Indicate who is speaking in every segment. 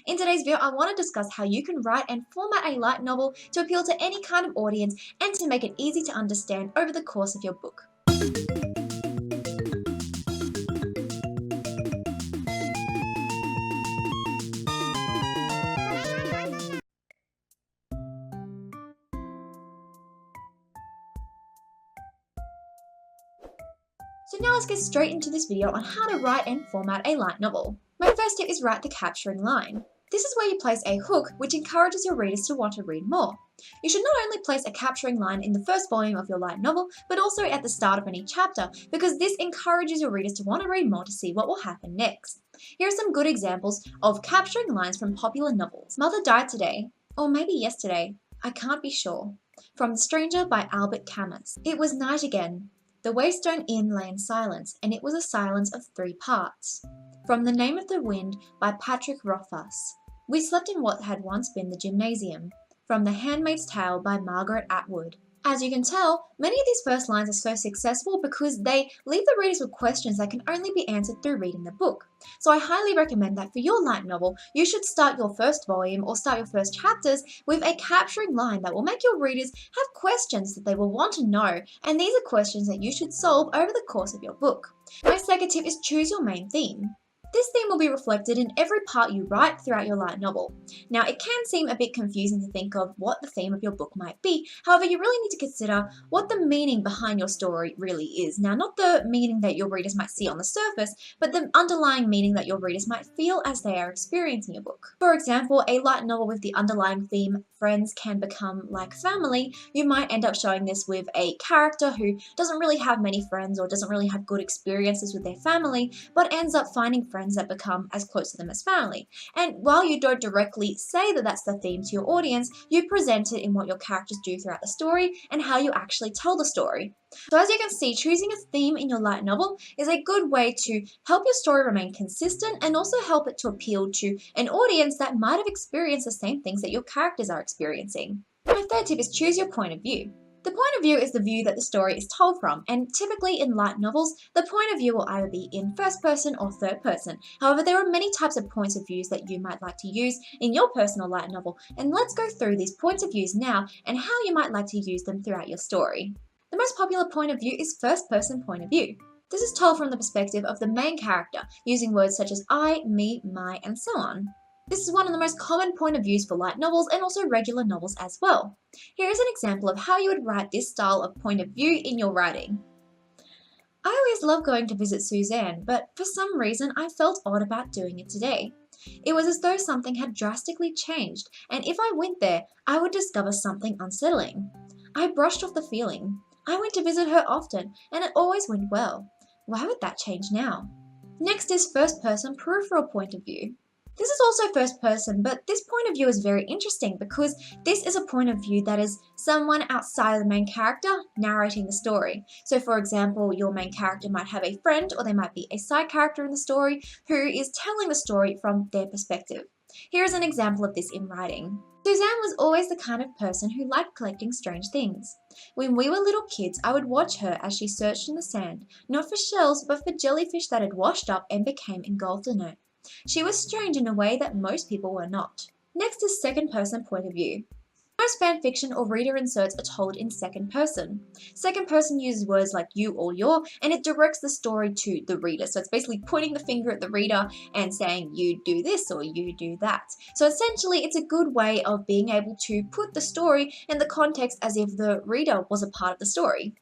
Speaker 1: In today's video, I want to discuss how you can write and format a light novel to appeal to any kind of audience and to make it easy to understand over the course of your book. So now let's get straight into this video on how to write and format a light novel. My first tip is write the capturing line. This is where you place a hook which encourages your readers to want to read more. You should not only place a capturing line in the first volume of your light novel, but also at the start of any chapter, because this encourages your readers to want to read more to see what will happen next. Here are some good examples of capturing lines from popular novels. Mother died today, or maybe yesterday, I can't be sure. From The Stranger by Albert Camus. It was night again. The Waystone Inn lay in silence, and it was a silence of 3 parts. From The Name of the Wind by Patrick Rothfuss. We slept in what had once been the gymnasium. From The Handmaid's Tale by Margaret Atwood. As you can tell, many of these first lines are so successful because they leave the readers with questions that can only be answered through reading the book. So I highly recommend that for your light novel, you should start your first volume or start your first chapters with a capturing line that will make your readers have questions that they will want to know, and these are questions that you should solve over the course of your book. My second tip is choose your main theme. This theme will be reflected in every part you write throughout your light novel. Now, it can seem a bit confusing to think of what the theme of your book might be. However, you really need to consider what the meaning behind your story really is. Now, not the meaning that your readers might see on the surface, but the underlying meaning that your readers might feel as they are experiencing your book. For example, a light novel with the underlying theme, friends can become like family, you might end up showing this with a character who doesn't really have many friends or doesn't really have good experiences with their family, but ends up finding friends that become as close to them as family. And while you don't directly say that that's the theme to your audience, you present it in what your characters do throughout the story and how you actually tell the story. So as you can see, choosing a theme in your light novel is a good way to help your story remain consistent and also help it to appeal to an audience that might have experienced the same things that your characters are experiencing. My third tip is choose your point of view. The point of view is the view that the story is told from, and typically in light novels, the point of view will either be in first person or third person. However, there are many types of points of views that you might like to use in your personal light novel, and let's go through these points of views now and how you might like to use them throughout your story. The most popular point of view is first person point of view. This is told from the perspective of the main character, using words such as I, me, my, and so on. This is one of the most common point of views for light novels and also regular novels as well. Here is an example of how you would write this style of point of view in your writing. I always love going to visit Suzanne, but for some reason I felt odd about doing it today. It was as though something had drastically changed, and if I went there, I would discover something unsettling. I brushed off the feeling. I went to visit her often, and it always went well. Why would that change now? Next is first person peripheral point of view. This is also first person, but this point of view is very interesting because this is a point of view that is someone outside of the main character narrating the story. So for example, your main character might have a friend or they might be a side character in the story who is telling the story from their perspective. Here is an example of this in writing. Suzanne was always the kind of person who liked collecting strange things. When we were little kids, I would watch her as she searched in the sand, not for shells, but for jellyfish that had washed up and became engulfed in it. She was strange in a way that most people were not. Next is second person point of view. Most fanfiction or reader inserts are told in second person. Second person uses words like you or your, and it directs the story to the reader. So it's basically pointing the finger at the reader and saying you do this or you do that. So essentially it's a good way of being able to put the story in the context as if the reader was a part of the story.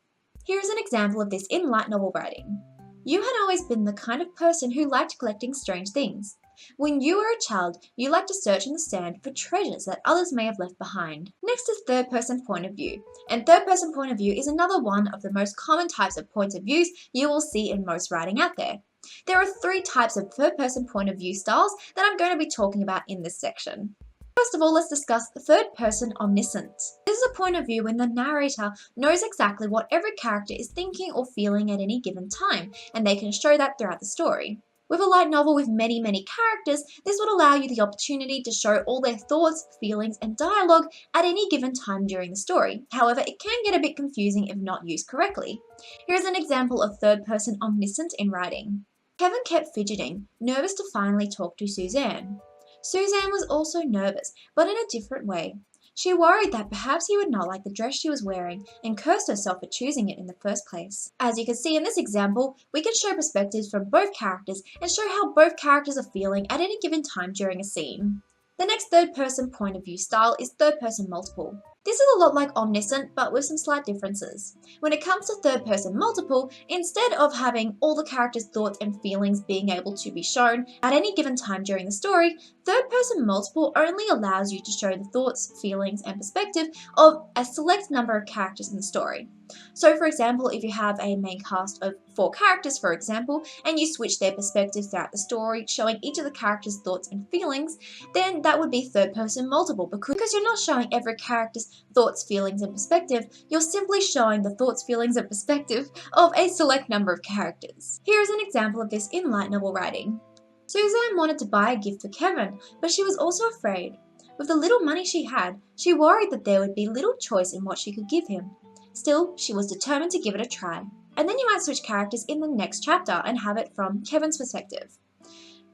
Speaker 1: Here is an example of this in light novel writing. You had always been the kind of person who liked collecting strange things. When you were a child, you liked to search in the sand for treasures that others may have left behind. Next is third person point of view. And third person point of view is another one of the most common types of points of views you will see in most writing out there. There are 3 types of third person point of view styles that I'm going to be talking about in this section. First of all, let's discuss third person omniscient. This is a point of view when the narrator knows exactly what every character is thinking or feeling at any given time, and they can show that throughout the story. With a light novel with many characters, this would allow you the opportunity to show all their thoughts, feelings, and dialogue at any given time during the story. However, it can get a bit confusing if not used correctly. Here is an example of third person omniscient in writing. Kevin kept fidgeting, nervous to finally talk to Suzanne. Suzanne was also nervous, but in a different way. She worried that perhaps he would not like the dress she was wearing and cursed herself for choosing it in the first place. As you can see in this example, we can show perspectives from both characters and show how both characters are feeling at any given time during a scene. The next third-person point of view style is third-person multiple. This is a lot like Omniscient, but with some slight differences. When it comes to third-person multiple, instead of having all the characters' thoughts and feelings being able to be shown at any given time during the story, third-person multiple only allows you to show the thoughts, feelings, and perspective of a select number of characters in the story. So for example, if you have a main cast of 4 characters, for example, and you switch their perspectives throughout the story, showing each of the characters' thoughts and feelings, then that would be third-person multiple, because you're not showing every character's thoughts, feelings, and perspective, you're simply showing the thoughts, feelings, and perspective of a select number of characters. Here is an example of this in light novel writing. Suzanne wanted to buy a gift for Kevin, but she was also afraid. With the little money she had, she worried that there would be little choice in what she could give him. Still, she was determined to give it a try. And then you might switch characters in the next chapter and have it from Kevin's perspective.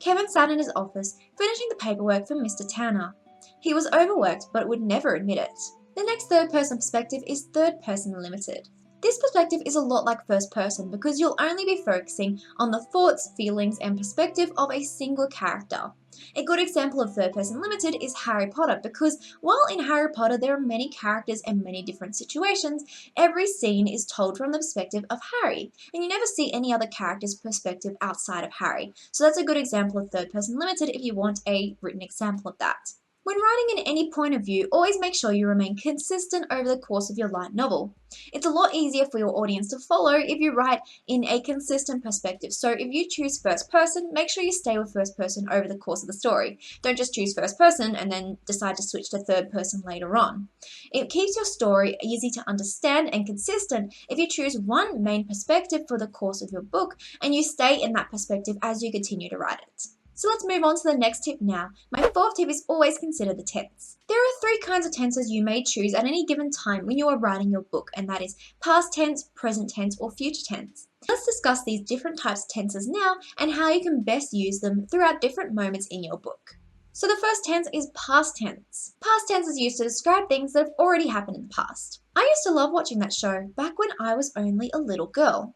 Speaker 1: Kevin sat in his office, finishing the paperwork for Mr. Tanner. He was overworked, but would never admit it. The next third-person perspective is third-person limited. This perspective is a lot like first person because you'll only be focusing on the thoughts, feelings, and perspective of a single character. A good example of third person limited is Harry Potter, because while in Harry Potter there are many characters and many different situations, every scene is told from the perspective of Harry, and you never see any other character's perspective outside of Harry. So that's a good example of third person limited if you want a written example of that. When writing in any point of view, always make sure you remain consistent over the course of your light novel. It's a lot easier for your audience to follow if you write in a consistent perspective. So if you choose first person, make sure you stay with first person over the course of the story. Don't just choose first person and then decide to switch to third person later on. It keeps your story easy to understand and consistent if you choose one main perspective for the course of your book and you stay in that perspective as you continue to write it. So let's move on to the next tip now. My fourth tip is always consider the tense. There are 3 kinds of tenses you may choose at any given time when you are writing your book, and that is past tense, present tense, or future tense. Let's discuss these different types of tenses now and how you can best use them throughout different moments in your book. So the first tense is past tense. Past tense is used to describe things that have already happened in the past. I used to love watching that show back when I was only a little girl.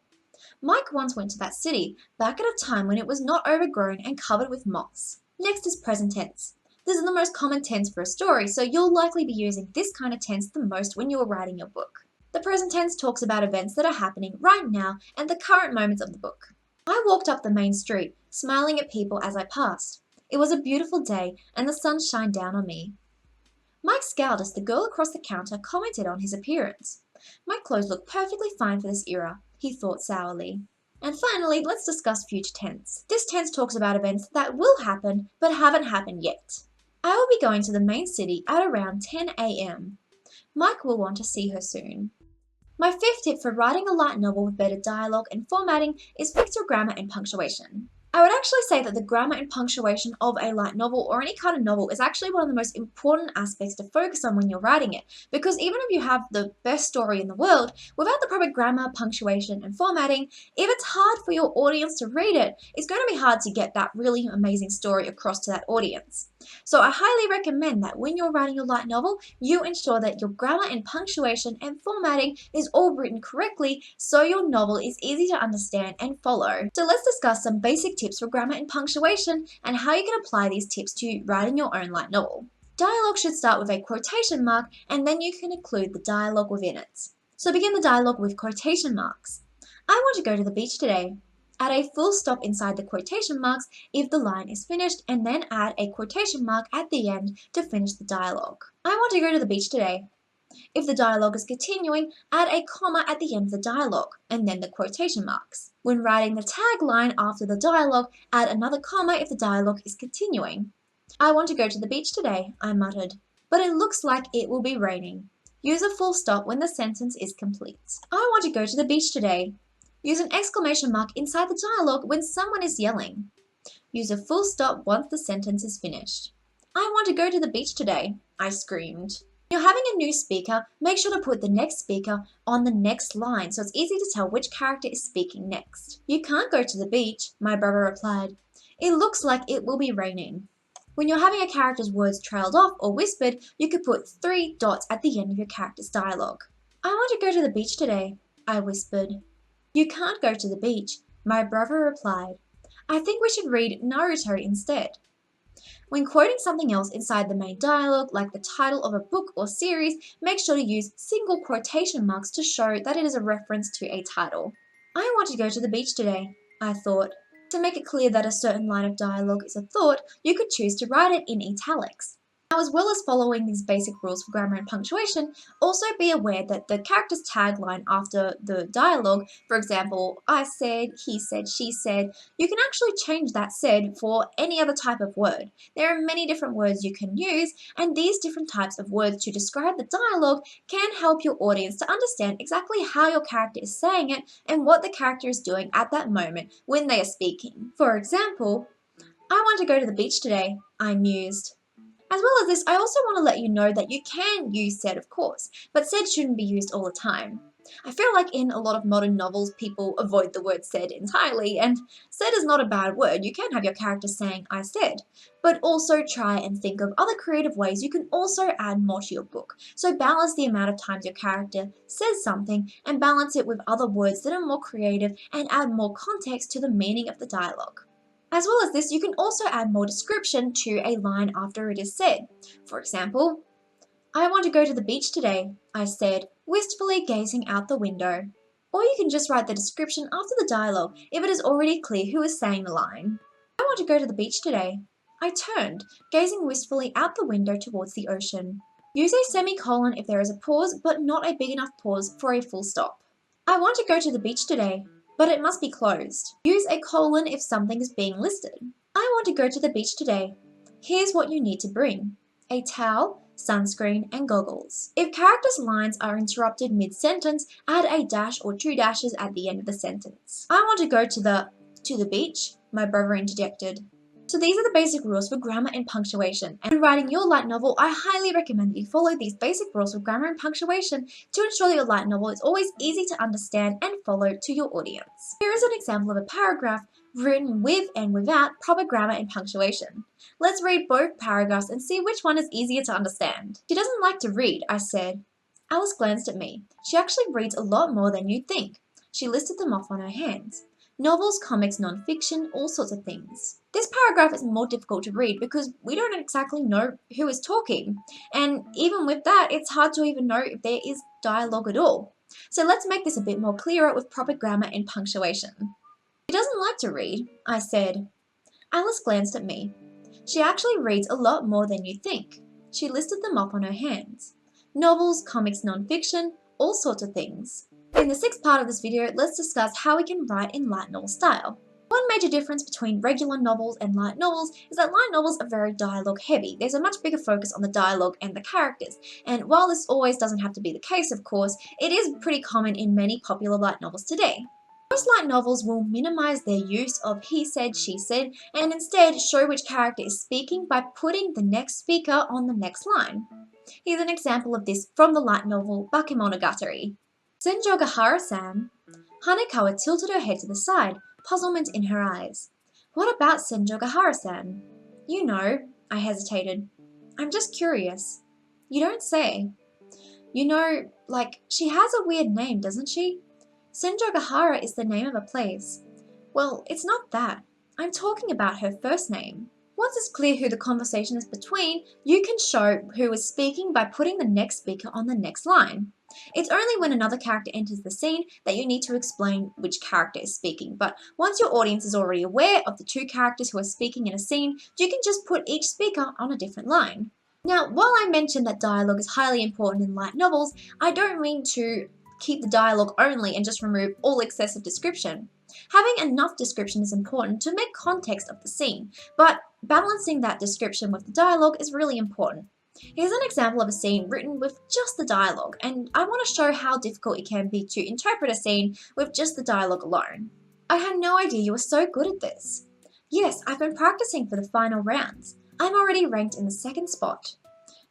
Speaker 1: Mike once went to that city, back at a time when it was not overgrown and covered with moss. Next is present tense. This is the most common tense for a story, so you'll likely be using this kind of tense the most when you are writing your book. The present tense talks about events that are happening right now and the current moments of the book. I walked up the main street, smiling at people as I passed. It was a beautiful day and the sun shined down on me. Mike scowled as the girl across the counter commented on his appearance. My clothes look perfectly fine for this era, he thought sourly. And finally, let's discuss future tense. This tense talks about events that will happen but haven't happened yet. I will be going to the main city at around 10 a.m. Mike will want to see her soon. My fifth tip for writing a light novel with better dialogue and formatting is fix your grammar and punctuation. I would actually say that the grammar and punctuation of a light novel or any kind of novel is actually one of the most important aspects to focus on when you're writing it, because even if you have the best story in the world, without the proper grammar, punctuation, and formatting, if it's hard for your audience to read it, it's going to be hard to get that really amazing story across to that audience. So I highly recommend that when you're writing your light novel, you ensure that your grammar and punctuation and formatting is all written correctly so your novel is easy to understand and follow. So let's discuss some basic tips for grammar and punctuation and how you can apply these tips to writing your own light novel. Dialogue should start with a quotation mark and then you can include the dialogue within it. So begin the dialogue with quotation marks. I want to go to the beach today. Add a full stop inside the quotation marks if the line is finished and then add a quotation mark at the end to finish the dialogue. I want to go to the beach today. If the dialogue is continuing, add a comma at the end of the dialogue and then the quotation marks. When writing the tagline after the dialogue, add another comma if the dialogue is continuing. I want to go to the beach today, I muttered, but it looks like it will be raining. Use a full stop when the sentence is complete. I want to go to the beach today. Use an exclamation mark inside the dialogue when someone is yelling. Use a full stop once the sentence is finished. I want to go to the beach today, I screamed. When you're having a new speaker, make sure to put the next speaker on the next line so it's easy to tell which character is speaking next. You can't go to the beach, my brother replied. It looks like it will be raining. When you're having a character's words trailed off or whispered, you could put 3 dots at the end of your character's dialogue. I want to go to the beach today, I whispered. You can't go to the beach, my brother replied. I think we should read Naruto instead. When quoting something else inside the main dialogue, like the title of a book or series, make sure to use single quotation marks to show that it is a reference to a title. I want to go to the beach today, I thought. To make it clear that a certain line of dialogue is a thought, you could choose to write it in italics. Now, as well as following these basic rules for grammar and punctuation, also be aware that the character's tagline after the dialogue, for example, I said, he said, she said, you can actually change that said for any other type of word. There are many different words you can use, and these different types of words to describe the dialogue can help your audience to understand exactly how your character is saying it and what the character is doing at that moment when they are speaking. For example, I want to go to the beach today, I mused. As well as this, I also want to let you know that you can use said, of course, but said shouldn't be used all the time. I feel like in a lot of modern novels, people avoid the word said entirely, and said is not a bad word. You can have your character saying, I said, but also try and think of other creative ways you can also add more to your book. So balance the amount of times your character says something and balance it with other words that are more creative and add more context to the meaning of the dialogue. As well as this, you can also add more description to a line after it is said. For example, I want to go to the beach today, I said, wistfully gazing out the window. Or you can just write the description after the dialogue if it is already clear who is saying the line. I want to go to the beach today. I turned, gazing wistfully out the window towards the ocean. Use a semicolon if there is a pause, but not a big enough pause for a full stop. I want to go to the beach today, but it must be closed. Use a colon if something is being listed. I want to go to the beach today. Here's what you need to bring: a towel, sunscreen, and goggles. If characters' lines are interrupted mid-sentence, add a dash or 2 dashes at the end of the sentence. I want to go to the beach, my brother interjected. So these are the basic rules for grammar and punctuation. And when writing your light novel, I highly recommend that you follow these basic rules for grammar and punctuation to ensure that your light novel is always easy to understand and follow to your audience. Here is an example of a paragraph written with and without proper grammar and punctuation. Let's read both paragraphs and see which one is easier to understand. She doesn't like to read, I said. Alice glanced at me. She actually reads a lot more than you'd think. She listed them off on her hands. Novels, comics, non-fiction, all sorts of things. This paragraph is more difficult to read because we don't exactly know who is talking. And even with that, it's hard to even know if there is dialogue at all. So let's make this a bit more clearer with proper grammar and punctuation. She doesn't like to read, I said. Alice glanced at me. She actually reads a lot more than you think. She listed them off on her hands. Novels, comics, non-fiction, all sorts of things. In the sixth part of this video, let's discuss how we can write in light novel style. One major difference between regular novels and light novels is that light novels are very dialogue heavy. There's a much bigger focus on the dialogue and the characters. And while this always doesn't have to be the case, of course, it is pretty common in many popular light novels today. Most light novels will minimize their use of he said, she said, and instead show which character is speaking by putting the next speaker on the next line. Here's an example of this from the light novel Bakemonogatari. Senjogahara-san. Hanekawa tilted her head to the side, puzzlement in her eyes. What about Senjogahara-san? You know, I hesitated. I'm just curious. You don't say. You know, like, she has a weird name, doesn't she? Senjogahara is the name of a place. Well, it's not that. I'm talking about her first name. Once it's clear who the conversation is between, you can show who is speaking by putting the next speaker on the next line. It's only when another character enters the scene that you need to explain which character is speaking, but once your audience is already aware of the 2 characters who are speaking in a scene, you can just put each speaker on a different line. Now, while I mentioned that dialogue is highly important in light novels, I don't mean to keep the dialogue only and just remove all excessive description. Having enough description is important to make context of the scene, but balancing that description with the dialogue is really important. Here's an example of a scene written with just the dialogue, and I want to show how difficult it can be to interpret a scene with just the dialogue alone. I had no idea you were so good at this. Yes, I've been practicing for the final rounds. I'm already ranked in the 2nd spot.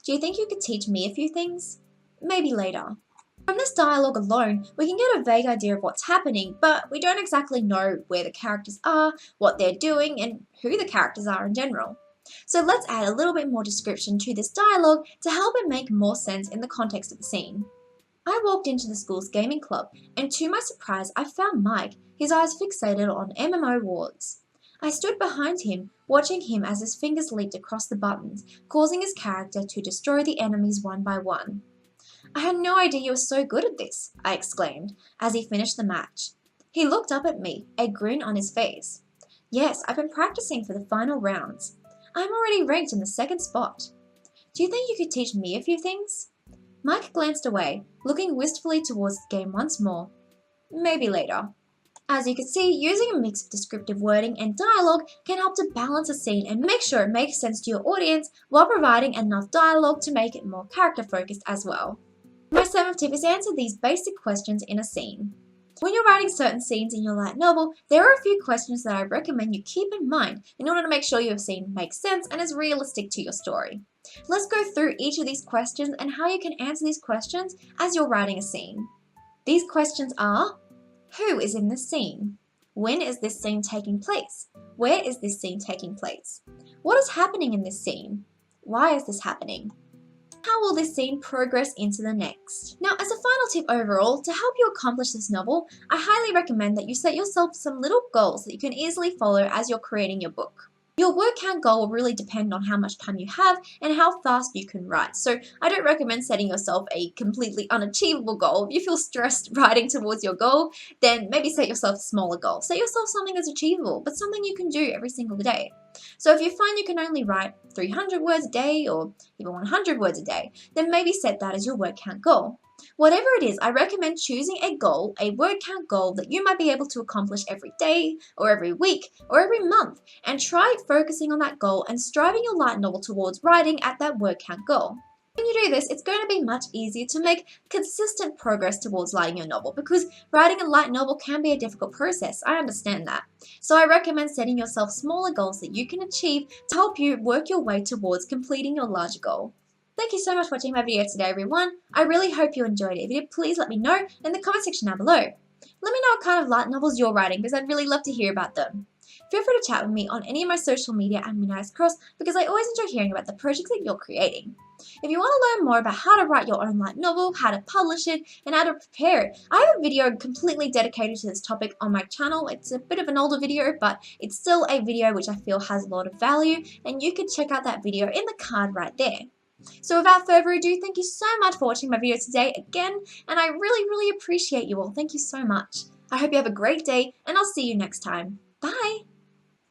Speaker 1: Do you think you could teach me a few things? Maybe later. From this dialogue alone, we can get a vague idea of what's happening, but we don't exactly know where the characters are, what they're doing, and who the characters are in general. So let's add a little bit more description to this dialogue to help it make more sense in the context of the scene. I walked into the school's gaming club, and to my surprise, I found Mike, his eyes fixated on MMO Wars. I stood behind him, watching him as his fingers leaped across the buttons, causing his character to destroy the enemies one by one. I had no idea you were so good at this, I exclaimed, as he finished the match. He looked up at me, a grin on his face. Yes, I've been practicing for the final rounds. I'm already ranked in the second spot. Do you think you could teach me a few things? Mike glanced away, looking wistfully towards the game once more. Maybe later. As you can see, using a mix of descriptive wording and dialogue can help to balance a scene and make sure it makes sense to your audience while providing enough dialogue to make it more character focused as well. My 7th tip is answer these basic questions in a scene. When you're writing certain scenes in your light novel, there are a few questions that I recommend you keep in mind in order to make sure your scene makes sense and is realistic to your story. Let's go through each of these questions and how you can answer these questions as you're writing a scene. These questions are: who is in this scene? When is this scene taking place? Where is this scene taking place? What is happening in this scene? Why is this happening? How will this scene progress into the next? Now, as a final tip overall, to help you accomplish this novel, I highly recommend that you set yourself some little goals that you can easily follow as you're creating your book. Your word count goal will really depend on how much time you have and how fast you can write, so I don't recommend setting yourself a completely unachievable goal. If you feel stressed writing towards your goal, then maybe set yourself a smaller goal. Set yourself something that's achievable, but something you can do every single day. So if you find you can only write 300 words a day or even 100 words a day, then maybe set that as your word count goal. Whatever it is, I recommend choosing a goal, a word count goal that you might be able to accomplish every day or every week or every month, and try focusing on that goal and striving your light novel towards writing at that word count goal. When you do this, it's going to be much easier to make consistent progress towards writing your novel, because writing a light novel can be a difficult process. I understand that. So I recommend setting yourself smaller goals that you can achieve to help you work your way towards completing your larger goal. Thank you so much for watching my video today, everyone. I really hope you enjoyed it. If you did, please let me know in the comment section down below. Let me know what kind of light novels you're writing, because I'd really love to hear about them. Feel free to chat with me on any of my social media at Midnight Cross, because I always enjoy hearing about the projects that you're creating. If you want to learn more about how to write your own light novel, how to publish it, and how to prepare it, I have a video completely dedicated to this topic on my channel. It's a bit of an older video, but it's still a video which I feel has a lot of value, and you can check out that video in the card right there. So without further ado, thank you so much for watching my video today again, and I really appreciate you all. Thank you so much. I hope you have a great day, and I'll see you next time. Bye!